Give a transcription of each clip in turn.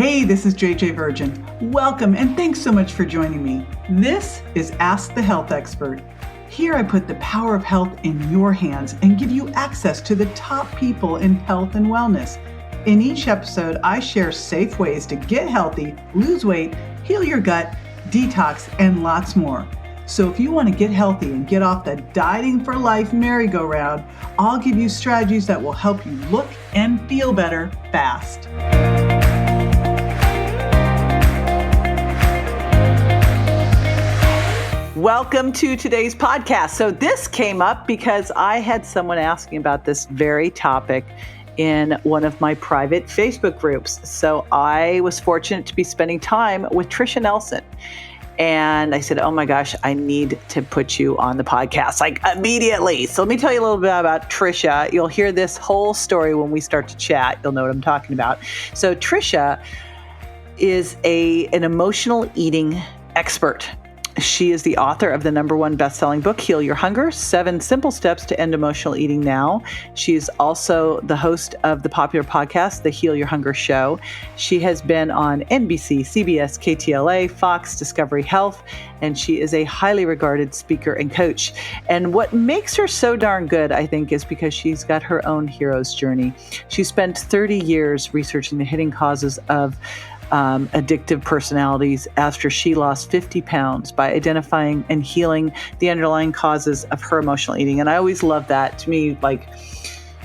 Hey, this is JJ Virgin. Welcome and thanks so much for joining me. This is Ask the Health Expert. Here I put the power of health in your hands and give you access to the top people in health and wellness. In each episode, I share safe ways to get healthy, lose weight, heal your gut, detox, and lots more. So if you want to get healthy and get off the dieting for life merry-go-round, I'll give you strategies that will help you look and feel better fast. Welcome to today's podcast. So this came up because I had someone asking about this very topic in one of my private Facebook groups. So I was fortunate to be spending time with Tricia Nelson. And I said, oh my gosh, I need to put you on the podcast, like immediately. So let me tell you a little bit about Tricia. You'll hear this whole story when we start to chat. You'll know what I'm talking about. So Tricia is an emotional eating expert. She is the author of the #1 best-selling book, Heal Your Hunger, 7 Simple Steps to End Emotional Eating Now. She is also the host of the popular podcast, The Heal Your Hunger Show. She has been on NBC, CBS, KTLA, Fox, Discovery Health, and she is a highly regarded speaker and coach. And what makes her so darn good, I think, is because she's got her own hero's journey. She spent 30 years researching the hidden causes of addictive personalities after she lost 50 pounds by identifying and healing the underlying causes of her emotional eating. And I always love that. To me, like,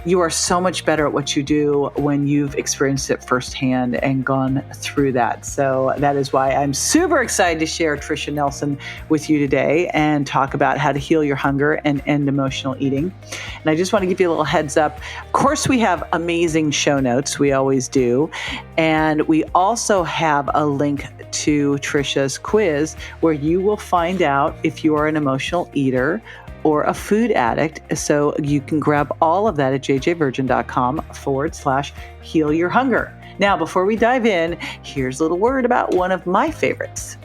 you are so much better at what you do when you've experienced it firsthand and gone through that. So that is why I'm super excited to share Tricia Nelson with you today and talk about how to heal your hunger and end emotional eating. And I just want to give you a little heads up. Of course, we have amazing show notes. We always do. And we also have a link to Tricia's quiz where you will find out if you are an emotional eater or a food addict. So you can grab all of that at jjvirgin.com/heal your hunger. Now, before we dive in, here's a little word about one of my favorites.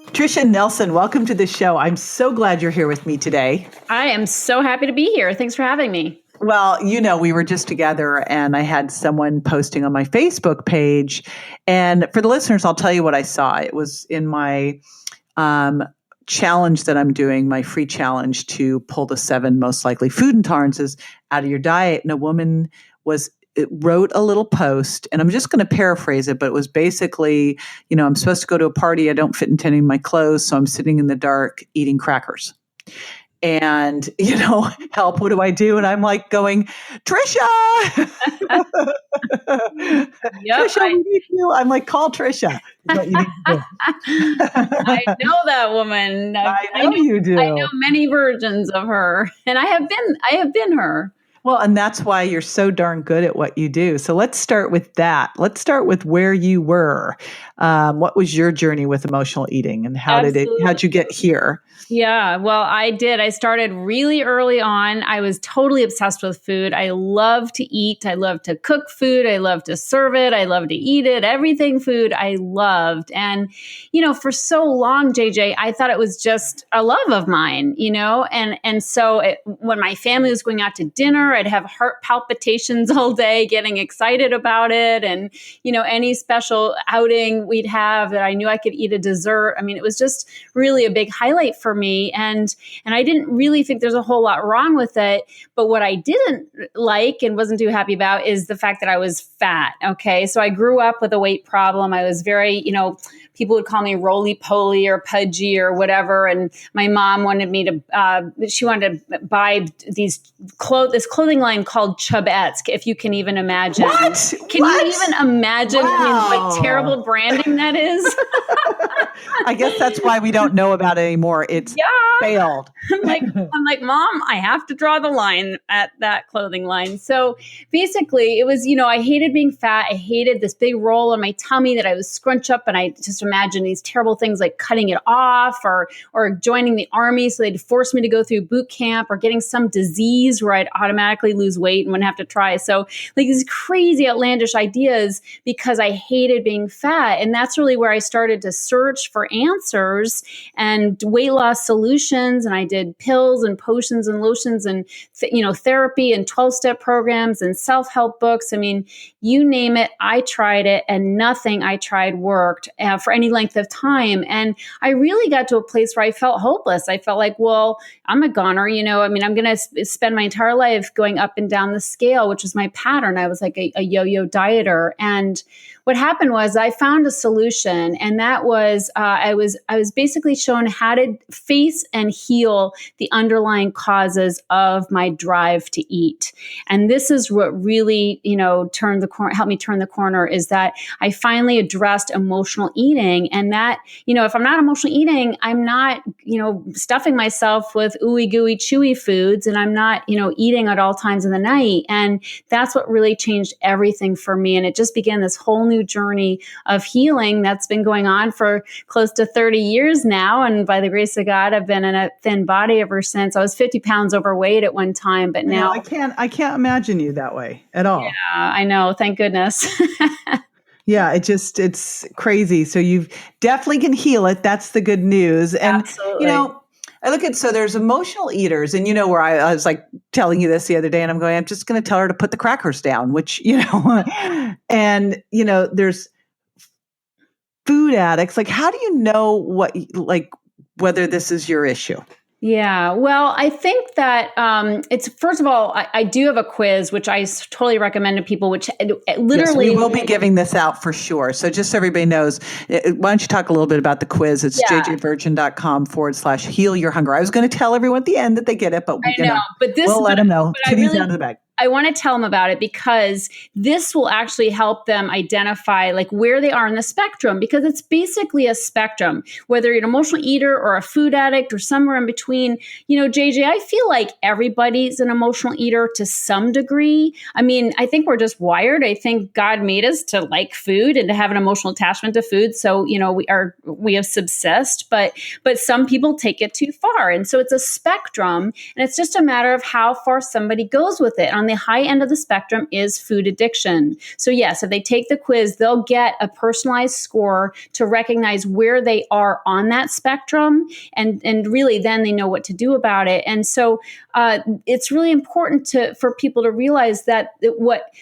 Tricia Nelson, welcome to the show. I'm so glad you're here with me today. I am so happy to be here. Thanks for having me. Well, you know, we were just together and I had someone posting on my Facebook page. And for the listeners, I'll tell you what I saw. It was in my challenge that I'm doing, my free challenge to pull the 7 most likely food intolerances out of your diet. And a woman wrote a little post, and I'm just going to paraphrase it, but it was basically, you know, I'm supposed to go to a party. I don't fit into any of my clothes. So I'm sitting in the dark eating crackers. And, you know, help, what do I do? And I'm like going, Tricia! Tricia, we need you. I'm like, call Tricia. Is what you need to do. I know that woman. I know you do. I know many versions of her. And I have been her. Well, and that's why you're so darn good at what you do. So let's start with that. Let's start with where you were. What was your journey with emotional eating, and how'd you get here? Yeah, well, I did. I started really early on. I was totally obsessed with food. I love to eat. I love to cook food. I love to serve it. I love to eat it. Everything food I loved. And, you know, for so long, JJ, I thought it was just a love of mine, you know, and so when my family was going out to dinner, I'd have heart palpitations all day, getting excited about it. And, you know, any special outing we'd have that I knew I could eat a dessert. I mean, it was just really a big highlight for me. And I didn't really think there's a whole lot wrong with it. But what I didn't like and wasn't too happy about is the fact that I was fat. Okay. So I grew up with a weight problem. I was very, you know, people would call me roly-poly or pudgy or whatever. And my mom wanted me to, she wanted to buy this clothing line called Chubetsk, if you can even imagine. What? Can you even imagine what terrible branding that is? I guess that's why we don't know about it anymore. It's failed. I'm like, Mom, I have to draw the line at that clothing line. So basically it was, you know, I hated being fat. I hated this big roll on my tummy that I was scrunch up, and I just imagine these terrible things like cutting it off or joining the army. So they'd force me to go through boot camp, or getting some disease where I'd automatically lose weight and wouldn't have to try. So like these crazy outlandish ideas because I hated being fat. And that's really where I started to search search for answers and weight loss solutions. And I did pills and potions and lotions and, therapy and 12-step programs and self-help books. I mean, you name it, I tried it, and nothing I tried worked for any length of time. And I really got to a place where I felt hopeless. I felt like, well, I'm a goner, I'm going to spend my entire life going up and down the scale, which was my pattern. I was like a yo-yo dieter. And what happened was I found a solution, and that was I was basically shown how to face and heal the underlying causes of my drive to eat. And this is what really, helped me turn the corner, is that I finally addressed emotional eating. And that, if I'm not emotional eating, I'm not, stuffing myself with ooey gooey chewy foods, and I'm not, eating at all times of the night. And that's what really changed everything for me. And it just began this whole new journey of healing that's been going on for close to 30 years now. And by the grace of God, I've been in a thin body ever since. I was 50 pounds overweight at one time, but now I can't imagine you that way at all. Yeah, I know. Thank goodness. Yeah, it's crazy. So you definitely can heal it. That's the good news. And, Absolutely. I look at, so there's emotional eaters, and where I was like telling you this the other day, and I'm just going to tell her to put the crackers down, which, and, there's food addicts. Like, how do you know whether this is your issue? Yeah, well, I think that it's, first of all, I do have a quiz, which I totally recommend to people, which literally... Yes, we will be giving this out for sure. So just so everybody knows, why don't you talk a little bit about the quiz? It's jjvirgin.com/heal your hunger. I was going to tell everyone at the end that they get it, but we'll let them know. Kitty's out of the bag. I want to tell them about it because this will actually help them identify like where they are in the spectrum, because it's basically a spectrum, whether you're an emotional eater or a food addict or somewhere in between. JJ, I feel like everybody's an emotional eater to some degree. I mean, I think we're just wired. I think God made us to like food and to have an emotional attachment to food. So, we have subsist, but some people take it too far. And so it's a spectrum, and it's just a matter of how far somebody goes with it. On the high end of the spectrum is food addiction. So yes, if they take the quiz, they'll get a personalized score to recognize where they are on that spectrum. And really then they know what to do about it. And so it's really important for people to realize that what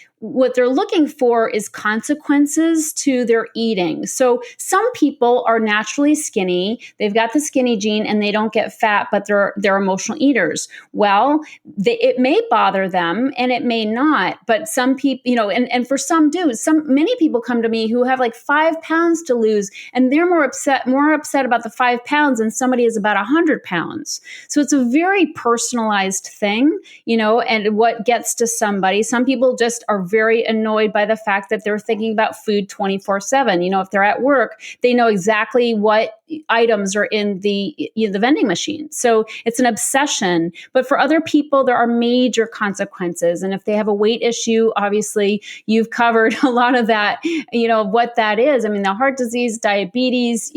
they're looking for is consequences to their eating. So some people are naturally skinny. They've got the skinny gene and they don't get fat, but they're emotional eaters. Well, it may bother them and it may not, but some people, and for some do. Many people come to me who have like 5 pounds to lose, and they're more upset about the 5 pounds than somebody is about 100 pounds. So it's a very personalized thing, and what gets to somebody. Some people just are very annoyed by the fact that they're thinking about food 24/7. If they're at work, they know exactly what items are in the vending machine. So it's an obsession. But for other people, there are major consequences. And if they have a weight issue, obviously you've covered a lot of that, what that is. I mean, the heart disease, diabetes,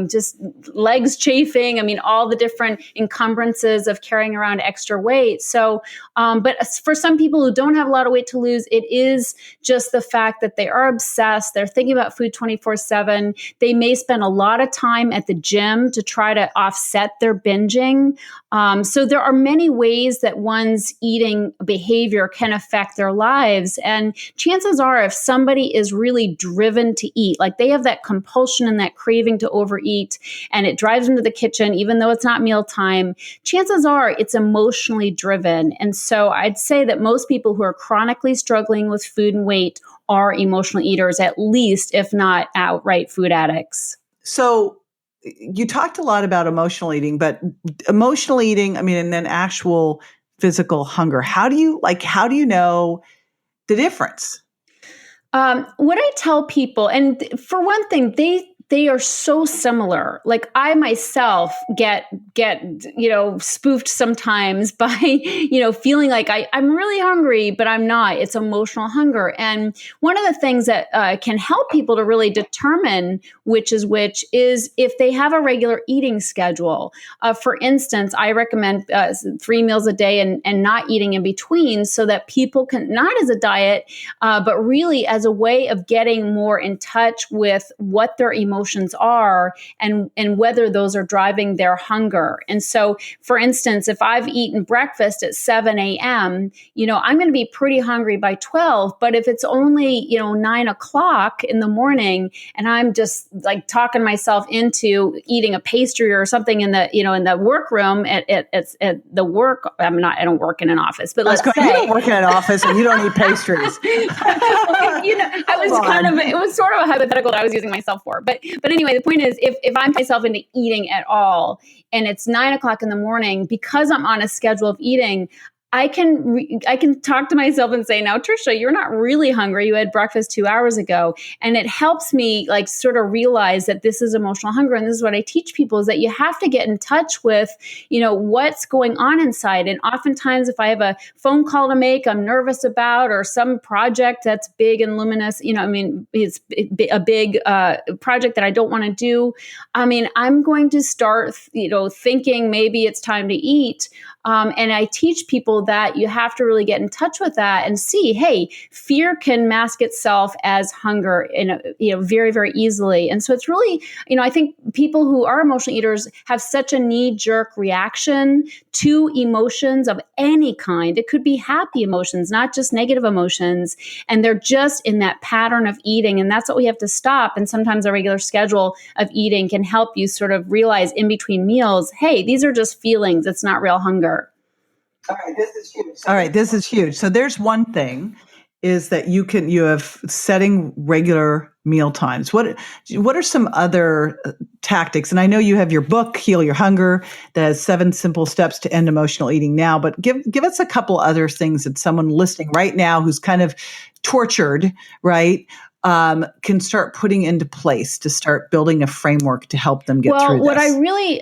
just legs chafing. I mean, all the different encumbrances of carrying around extra weight. So, but for some people who don't have a lot of weight to lose, it is just the fact that they are obsessed. They're thinking about food 24/7. They may spend a lot of time at the gym to try to offset their binging. So there are many ways that one's eating behavior can affect their lives. And chances are, if somebody is really driven to eat, like they have that compulsion and that craving to overeat, and it drives them to the kitchen, even though it's not mealtime, chances are it's emotionally driven. And so I'd say that most people who are chronically struggling with food and weight are emotional eaters, at least, if not outright food addicts. So you talked a lot about emotional eating, but emotional eating, and then actual physical hunger. How do you know the difference? What I tell people, and for one thing, they are so similar. Like I myself get spoofed sometimes by, feeling like I'm really hungry, but I'm not. It's emotional hunger. And one of the things that can help people to really determine which is which is if they have a regular eating schedule. For instance, I recommend 3 meals a day and not eating in between, so that people can, not as a diet, but really as a way of getting more in touch with what their emotions emotions are and whether those are driving their hunger. And so, for instance, if I've eaten breakfast at 7 a.m., I'm going to be pretty hungry by 12. But if it's only, 9 o'clock in the morning and I'm just like talking myself into eating a pastry or something in the workroom at the work, I don't work in an office, but let's say you don't work in an office and you don't eat pastries. It was sort of a hypothetical that I was using myself for. But anyway, the point is, if I'm myself into eating at all and it's 9 o'clock in the morning, because I'm on a schedule of eating, I can talk to myself and say, now, Tricia, you're not really hungry. You had breakfast 2 hours ago. And it helps me like sort of realize that this is emotional hunger. And this is what I teach people, is that you have to get in touch with, what's going on inside. And oftentimes if I have a phone call to make, I'm nervous about, or some project that's big and luminous, it's a big project that I don't want to do. I'm going to start, thinking maybe it's time to eat. And I teach people that you have to really get in touch with that and see, hey, fear can mask itself as hunger very, very easily. And so it's really, I think people who are emotional eaters have such a knee-jerk reaction to emotions of any kind. It could be happy emotions, not just negative emotions. And they're just in that pattern of eating. And that's what we have to stop. And sometimes a regular schedule of eating can help you sort of realize in between meals, hey, these are just feelings. It's not real hunger. All right, this is huge. So there's one thing is that you have setting regular meal times. What are some other tactics? And I know you have your book, Heal Your Hunger, that has 7 simple steps to end emotional eating now, but give us a couple other things that someone listening right now who's kind of tortured, right? Can start putting into place to start building a framework to help them get through this. What I really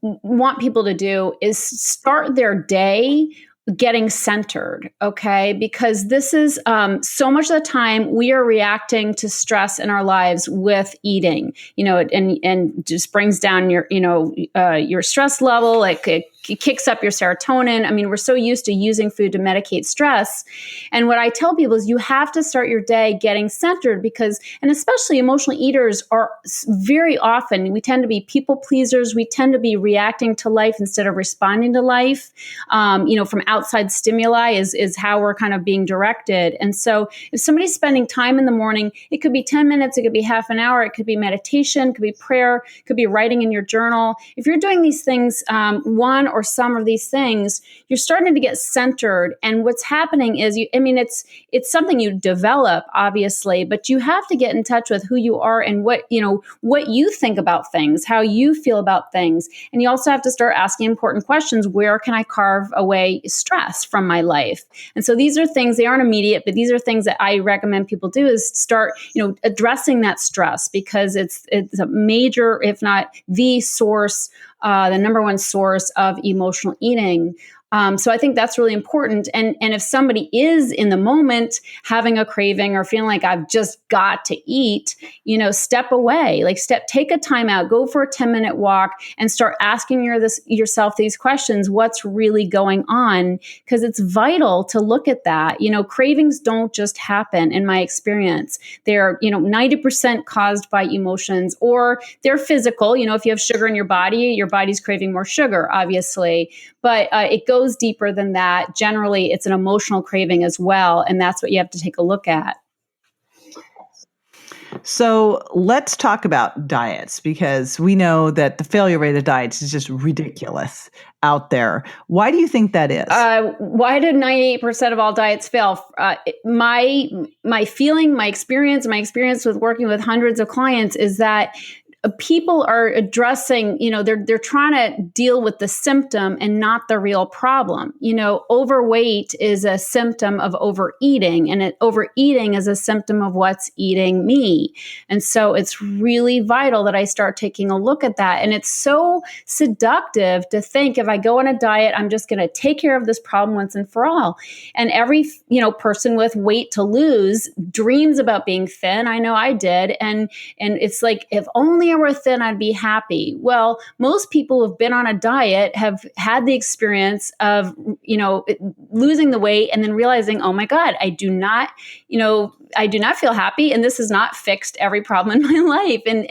want people to do is start their day getting centered, okay? Because this is so much of the time we are reacting to stress in our lives with eating, and just brings down your stress level. Like it kicks up your serotonin. We're so used to using food to medicate stress. And what I tell people is you have to start your day getting centered and especially emotional eaters are very often, we tend to be people pleasers. We tend to be reacting to life instead of responding to life. From outside stimuli is how we're kind of being directed. And so if somebody's spending time in the morning, it could be 10 minutes, it could be half an hour, it could be meditation, it could be prayer, it could be writing in your journal. If you're doing these things, one or some of these things, you're starting to get centered. And what's happening is it's something you develop, obviously, but you have to get in touch with who you are and what you think about things, how you feel about things. And you also have to start asking important questions. Where can I carve away stress from my life? And so these are things, they aren't immediate, but these are things that I recommend people do, is start, addressing that stress, because it's a major, if not the source, the number one source of emotional eating. So I think that's really important. And if somebody is in the moment having a craving or feeling like I've just got to eat, step away, take a time out, go for a 10-minute walk and start asking yourself these questions. What's really going on? Because it's vital to look at that. Cravings don't just happen in my experience. They're, 90% caused by emotions, or they're physical. If you have sugar in your body's craving more sugar, obviously, but it goes deeper than that. Generally, it's an emotional craving as well. And that's what you have to take a look at. So let's talk about diets, because we know that the failure rate of diets is just ridiculous out there. Why do you think that is? Why did 98% of all diets fail? My feeling, my experience with working with hundreds of clients is that people are addressing, they're trying to deal with the symptom and not the real problem. Overweight is a symptom of overeating, and overeating is a symptom of what's eating me. And so it's really vital that I start taking a look at that. And it's so seductive to think if I go on a diet, I'm just going to take care of this problem once and for all. And every, person with weight to lose dreams about being thin. I know I did. And it's like, if only I were thin, I'd be happy. Well, most people who've been on a diet have had the experience of, losing the weight and then realizing, oh my God, I do not feel happy, and this has not fixed every problem in my life. And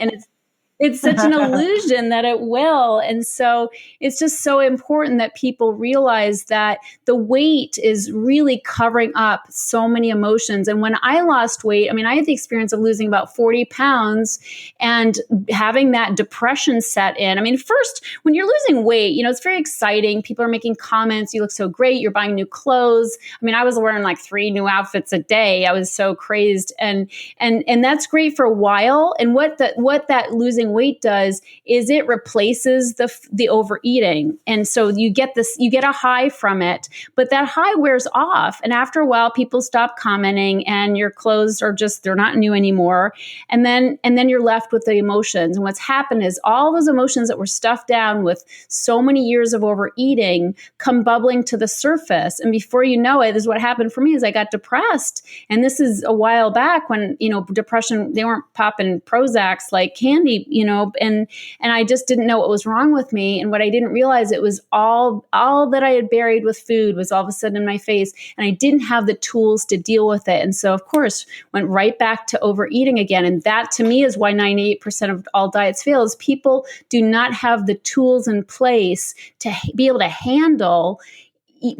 It's such an illusion that it will. And so it's just so important that people realize that the weight is really covering up so many emotions. And when I lost weight, I mean, I had the experience of losing about 40 pounds and having that depression set in. I mean, first, when you're losing weight, it's very exciting. People are making comments. You look so great. You're buying new clothes. I mean, I was wearing like 3 new outfits a day. I was so crazed. And that's great for a while. And what that losing weight does is it replaces the overeating. And so you get a high from it, but that high wears off. And after a while, people stop commenting and your clothes are they're not new anymore. And then you're left with the emotions. And what's happened is all those emotions that were stuffed down with so many years of overeating come bubbling to the surface. And before you know it, this is what happened for me is I got depressed. And this is a while back when, depression, they weren't popping Prozacs like candy, and I just didn't know what was wrong with me. And what I didn't realize, it was all that I had buried with food was all of a sudden in my face, and I didn't have the tools to deal with it. And so, of course, went right back to overeating again. And that, to me, is why 98% of all diets fail, is people do not have the tools in place to be able to handle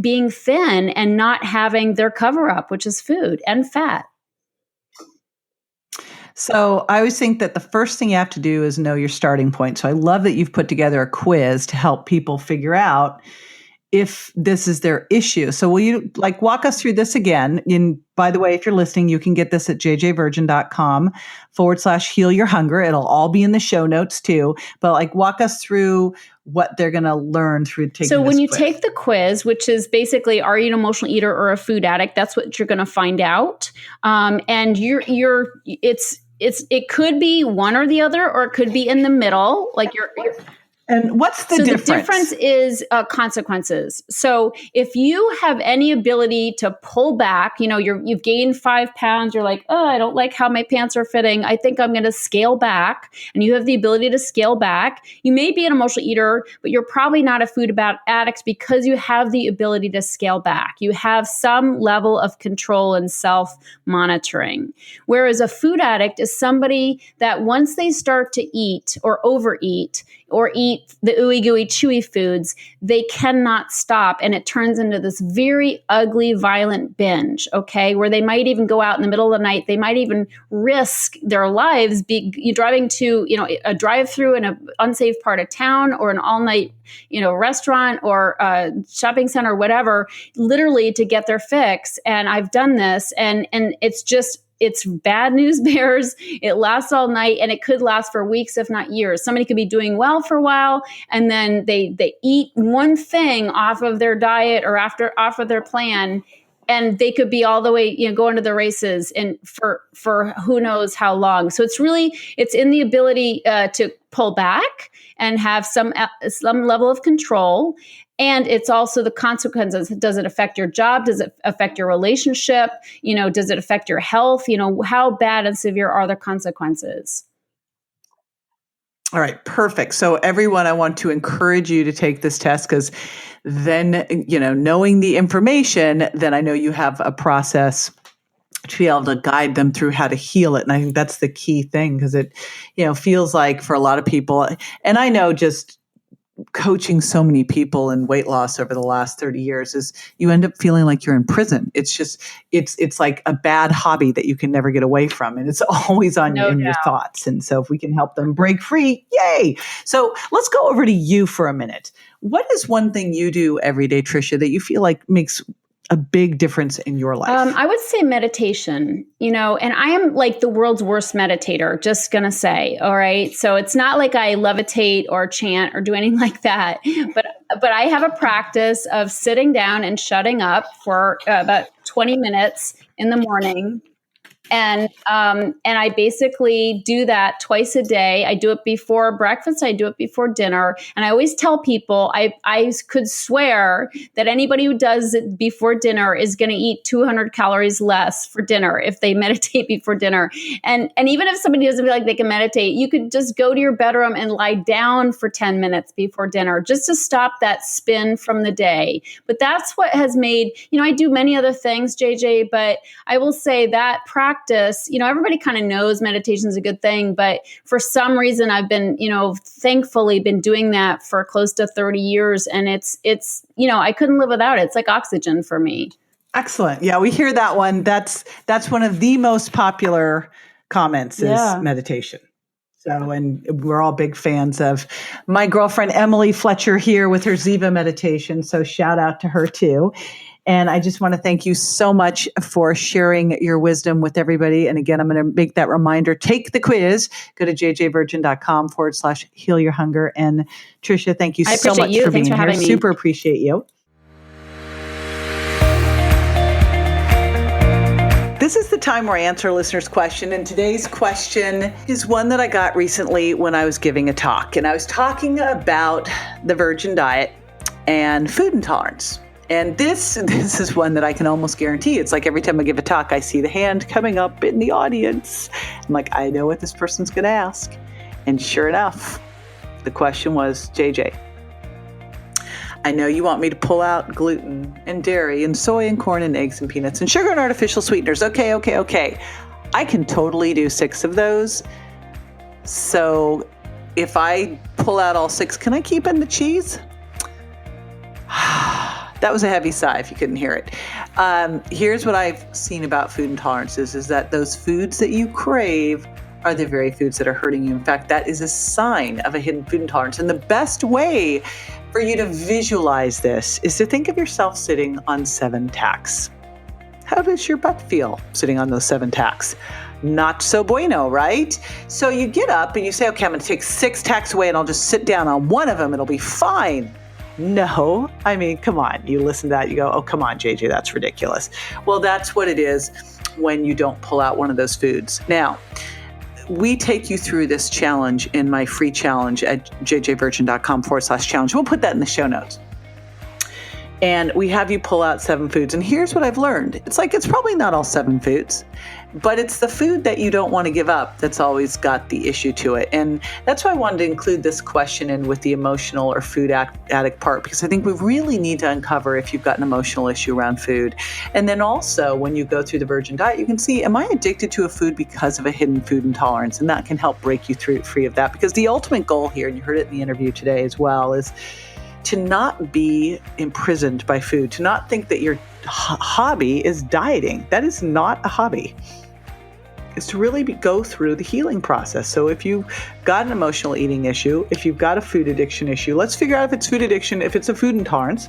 being thin and not having their cover up, which is food and fat. So I always think that the first thing you have to do is know your starting point. So I love that you've put together a quiz to help people figure out if this is their issue. So will you walk us through this again? And by the way, if you're listening, you can get this at jjvirgin.com/heal your hunger. It'll all be in the show notes too. But walk us through what they're going to learn through taking So when you quiz. take the quiz, which is basically, are you an emotional eater or a food addict? That's what you're going to find out. And it could be one or the other, or it could be in the middle. And what's the difference? The difference is consequences. So if you have any ability to pull back, you've gained 5 pounds, you're like, oh, I don't like how my pants are fitting, I think I'm going to scale back. And you have the ability to scale back. You may be an emotional eater, but you're probably not a food addict because you have the ability to scale back. You have some level of control and self-monitoring. Whereas a food addict is somebody that once they start to eat or overeat or eat the ooey gooey chewy foods, they cannot stop. And it turns into this very ugly, violent binge, okay? Where they might even go out in the middle of the night. They might even risk their lives driving to, a drive-through in an unsafe part of town, or an all-night, restaurant or shopping center or whatever, literally to get their fix. And I've done this, and it's bad news bears. It lasts all night, and it could last for weeks, if not years. Somebody could be doing well for a while, and then they eat one thing off of their diet or off of their plan, and they could be all the way, going to the races and for who knows how long. So it's in the ability to pull back and have some level of control. And it's also the consequences. Does it affect your job? Does it affect your relationship? Does it affect your health? How bad and severe are the consequences? All right, perfect. So everyone, I want to encourage you to take this test, because then, knowing the information, then I know you have a process to be able to guide them through how to heal it. And I think that's the key thing, because it, feels like for a lot of people, and I know just coaching so many people in weight loss over the last 30 years, is you end up feeling like you're in prison. It's just, it's like a bad hobby that you can never get away from. And it's always on you in your thoughts. And so if we can help them break free, yay. So let's go over to you for a minute. What is one thing you do every day, Tricia, that you feel like makes a big difference in your life? I would say meditation, and I am like the world's worst meditator, just going to say, all right. So it's not like I levitate or chant or do anything like that, but I have a practice of sitting down and shutting up for about 20 minutes in the morning. And I basically do that twice a day. I do it before breakfast. I do it before dinner. And I always tell people, I could swear that anybody who does it before dinner is going to eat 200 calories less for dinner if they meditate before dinner. And even if somebody doesn't feel like they can meditate, you could just go to your bedroom and lie down for 10 minutes before dinner, just to stop that spin from the day. But that's what has made, I do many other things, JJ, but I will say that practice practice, everybody kind of knows meditation is a good thing, but for some reason I've been, thankfully been doing that for close to 30 years. And it's, I couldn't live without it. It's like oxygen for me. Excellent. Yeah, we hear that one. That's one of the most popular comments is meditation. So, and we're all big fans of my girlfriend, Emily Fletcher, here with her Ziva meditation. So shout out to her too. And I just want to thank you so much for sharing your wisdom with everybody. And again, I'm going to make that reminder. Take the quiz. Go to jjvirgin.com/heal your hunger. And Tricia, thank you so much for being here. Super appreciate you. This is the time where I answer a listener's question, and today's question is one that I got recently when I was giving a talk, and I was talking about the virgin diet and food intolerance. And this is one that I can almost guarantee. It's like every time I give a talk, I see the hand coming up in the audience. I'm like, I know what this person's going to ask. And sure enough, the question was, JJ, I know you want me to pull out gluten and dairy and soy and corn and eggs and peanuts and sugar and artificial sweeteners. Okay. I can totally do 6 of those. So if I pull out all 6, can I keep in the cheese? That was a heavy sigh if you couldn't hear it. Here's what I've seen about food intolerances is that those foods that you crave are the very foods that are hurting you. In fact, that is a sign of a hidden food intolerance. And the best way for you to visualize this is to think of yourself sitting on 7 tacks. How does your butt feel sitting on those 7 tacks? Not so bueno, right? So you get up and you say, okay, I'm going to take 6 tacks away and I'll just sit down on one of them. It'll be fine. No, I mean, come on. You listen to that, you go, oh, come on, JJ, that's ridiculous. Well, that's what it is when you don't pull out one of those foods. Now, we take you through this challenge in my free challenge at jjvirgin.com/challenge. We'll put that in the show notes. And we have you pull out 7 foods. And here's what I've learned. It's probably not all 7 foods, but it's the food that you don't want to give up that's always got the issue to it. And that's why I wanted to include this question in with the emotional or food addict part, because I think we really need to uncover if you've got an emotional issue around food. And then also when you go through the virgin diet, you can see, am I addicted to a food because of a hidden food intolerance? And that can help break you free of that, because the ultimate goal here, and you heard it in the interview today as well, is to not be imprisoned by food, to not think that your hobby is dieting. That is not a hobby. It's to really go through the healing process. So if you've got an emotional eating issue, if you've got a food addiction issue, let's figure out if it's food addiction, if it's a food intolerance.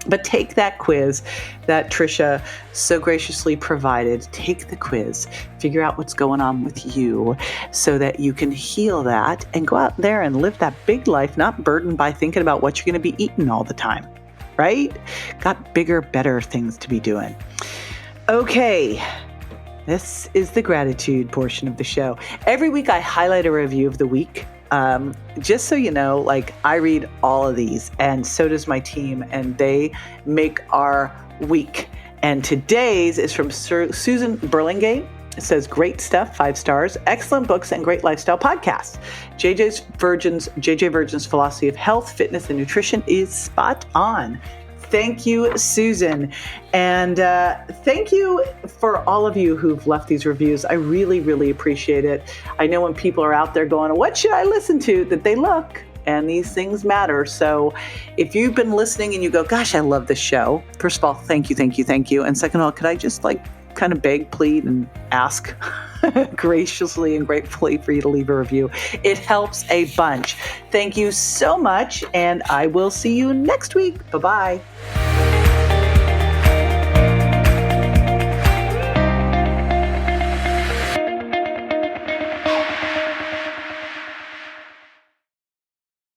But take that quiz that Tricia so graciously provided. Take the quiz, figure out what's going on with you so that you can heal that and go out there and live that big life, not burdened by thinking about what you're going to be eating all the time, right? Got bigger, better things to be doing. Okay. This is the gratitude portion of the show. Every week I highlight a review of the week. Just so you know, I read all of these, and so does my team, and they make our week. And today's is from Susan Burlingame. It says, great stuff, 5 stars, excellent books, and great lifestyle podcasts. JJ Virgin's philosophy of health, fitness, and nutrition is spot on. Thank you, Susan. And thank you for all of you who've left these reviews. I really, really appreciate it. I know when people are out there going, what should I listen to? That they look, and these things matter. So if you've been listening and you go, gosh, I love this show. First of all, thank you. And second of all, could I just kind of beg, plead, and ask graciously and gratefully for you to leave a review? It helps a bunch. Thank you so much, and I will see you next week. Bye-bye.